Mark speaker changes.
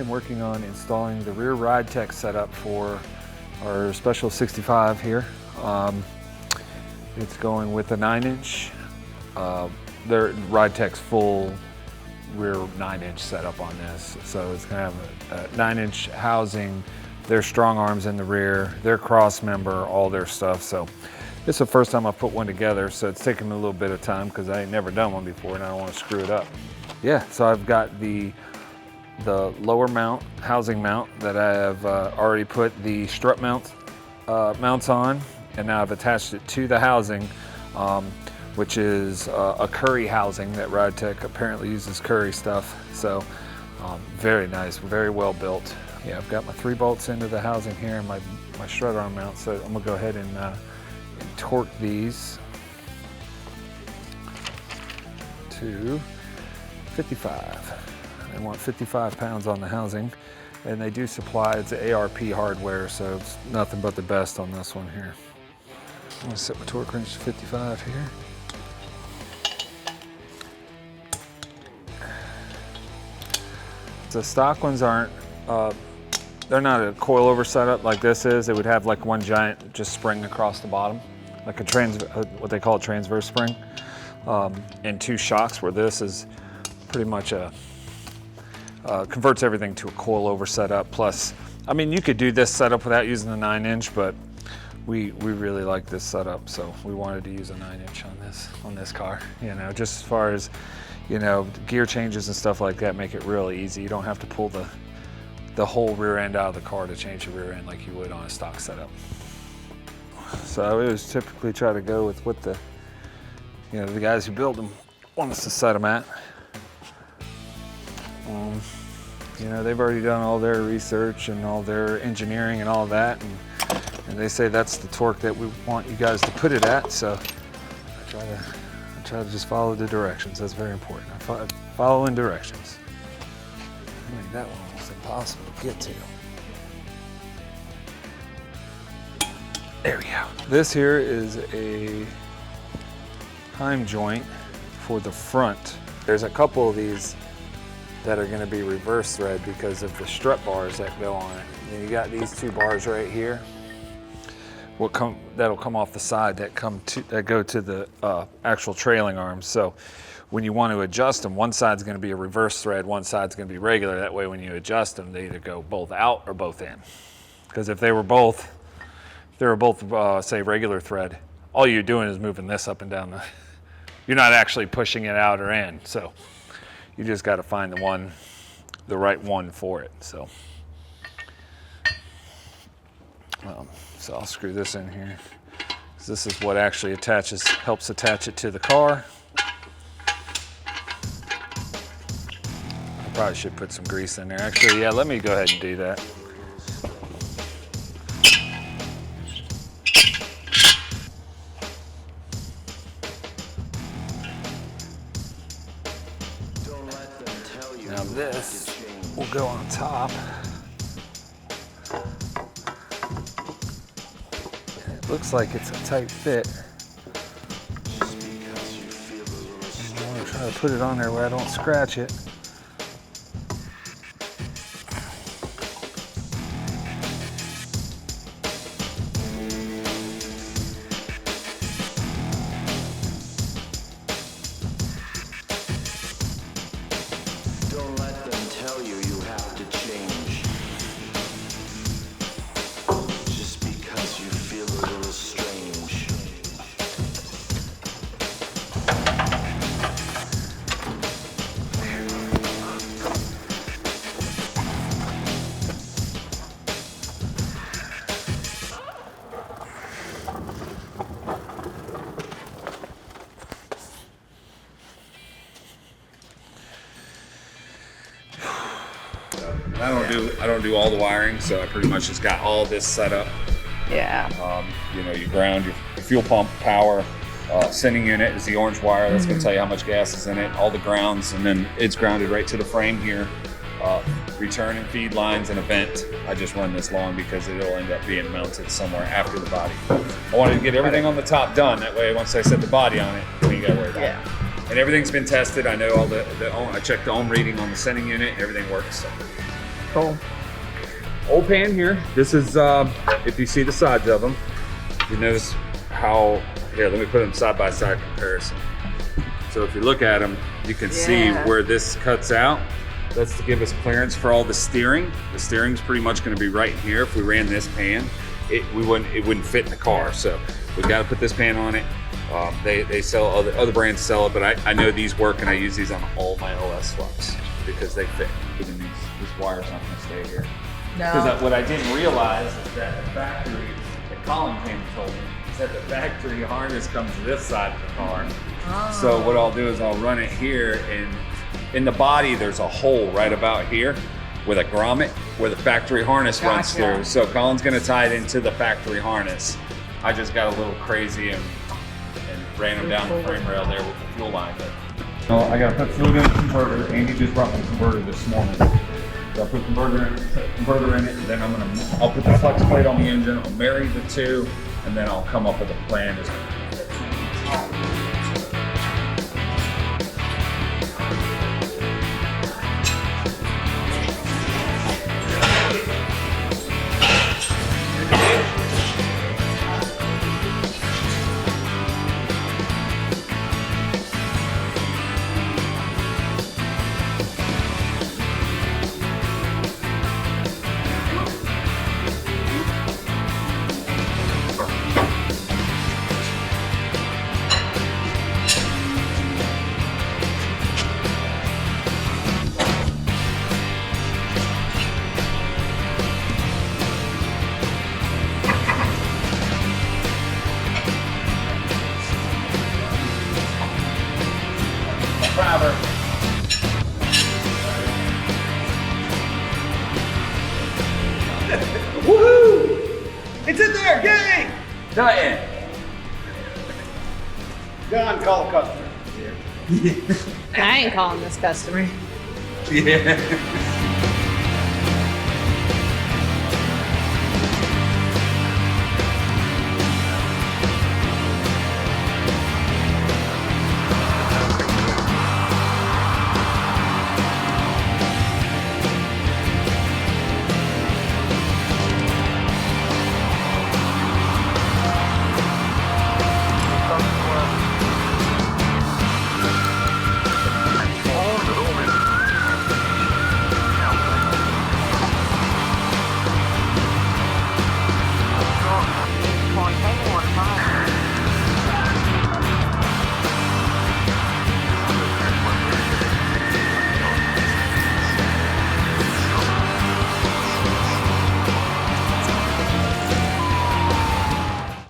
Speaker 1: am working on installing the rear Ridetech setup for our Special 65 here. It's going with a 9-inch. Their Ridetech's full rear 9-inch setup on this. So it's gonna have a 9-inch housing, their strong arms in the rear, their cross member, all their stuff. So this is the first time I've put one together, so it's taken a little bit of time because I ain't never done one before and I don't want to screw it up. Yeah, so I've got the lower mount, housing mount that I have already put the strut mounts on, and now I've attached it to the housing, which is a Curry housing that Ridetech apparently uses Curry stuff. So very nice, very well built. Yeah, I've got my 3 bolts into the housing here and my strut arm mount, so I'm gonna go ahead and torque these to 55. They want 55 pounds on the housing, and they do supply, it's ARP hardware, so it's nothing but the best on this one here. I'm gonna set my torque wrench to 55 here. The stock ones aren't, they're not a coilover setup like this is. It would have like one giant just spring across the bottom, like what they call a transverse spring, and 2 shocks, where this is pretty much converts everything to a coilover setup. Plus, I mean, you could do this setup without using the 9-inch, but we really like this setup, so we wanted to use a 9-inch on this car. You know, just as far as, you know, gear changes and stuff like that make it really easy. You don't have to pull the whole rear end out of the car to change the rear end like you would on a stock setup. So I always typically try to go with what the guys who build them want us to set them at. You know, they've already done all their research and all their engineering and all that, and they say that's the torque that we want you guys to put it at. So I try to just follow the directions. That's very important. Following directions. I mean, that one was impossible to get to. There we go. This here is a time joint for the front. There's a couple of these that are going to be reverse thread because of the strut bars that go on it. And you got these 2 bars right here. That'll come off the side that go to the actual trailing arms. So when you want to adjust them, one side's going to be a reverse thread, one side's going to be regular. That way, when you adjust them, they either go both out or both in. Because if they were both, say regular thread, all you're doing is moving this up and down. You're not actually pushing it out or in. So you just got to find the right one for it. So, so I'll screw this in here. This is what actually helps attach it to the car. I probably should put some grease in there. Actually, yeah, let me go ahead and do that. Now this will go on top. It looks like it's a tight fit. I want to try to put it on there where I don't scratch it. I don't do all the wiring, so I pretty much just got all this set up.
Speaker 2: Yeah.
Speaker 1: You know, you ground your fuel pump, power, sending unit is the orange wire. That's going to tell you how much gas is in it, all the grounds, and then it's grounded right to the frame here. Return and feed lines and a vent. I just run this long because it'll end up being mounted somewhere after the body. I wanted to get everything on the top done. That way, once I set the body on it, we ain't got to worry about it. And everything's been tested. I know all I checked the ohm reading on the sending unit. Everything works. So.
Speaker 2: Cool.
Speaker 1: Old pan here. This is, if you see the sides of them, you notice how, here, let me put them side by side comparison. So if you look at them, you can see where this cuts out. That's to give us clearance for all the steering. The steering's pretty much gonna be right here. If we ran this pan, it wouldn't fit in the car. So we gotta put this pan on it. They sell, other brands sell it, but I know these work and I use these on all my OS swaps because they fit. Even these wires aren't gonna stay here.
Speaker 2: No.
Speaker 1: Because what I didn't realize is that the factory, that Colin came and told me, is that the factory harness comes this side of the car.
Speaker 2: Oh.
Speaker 1: So what I'll do is I'll run it here, and in the body there's a hole right about here with a grommet where the factory harness runs through. So Colin's gonna tie it into the factory harness. I just got a little crazy and ran him down the frame rail there with the fuel line. So I gotta put fluid in the converter. Andy just brought my converter this morning. So I'll put converter in it, and then I'll put the flex plate on the engine, I'll marry the two, and then I'll come up with a plan.
Speaker 3: Woohoo! It's in there, gang!
Speaker 1: Nothing.
Speaker 3: John, call a customer.
Speaker 2: I ain't calling this customer.
Speaker 1: Yeah.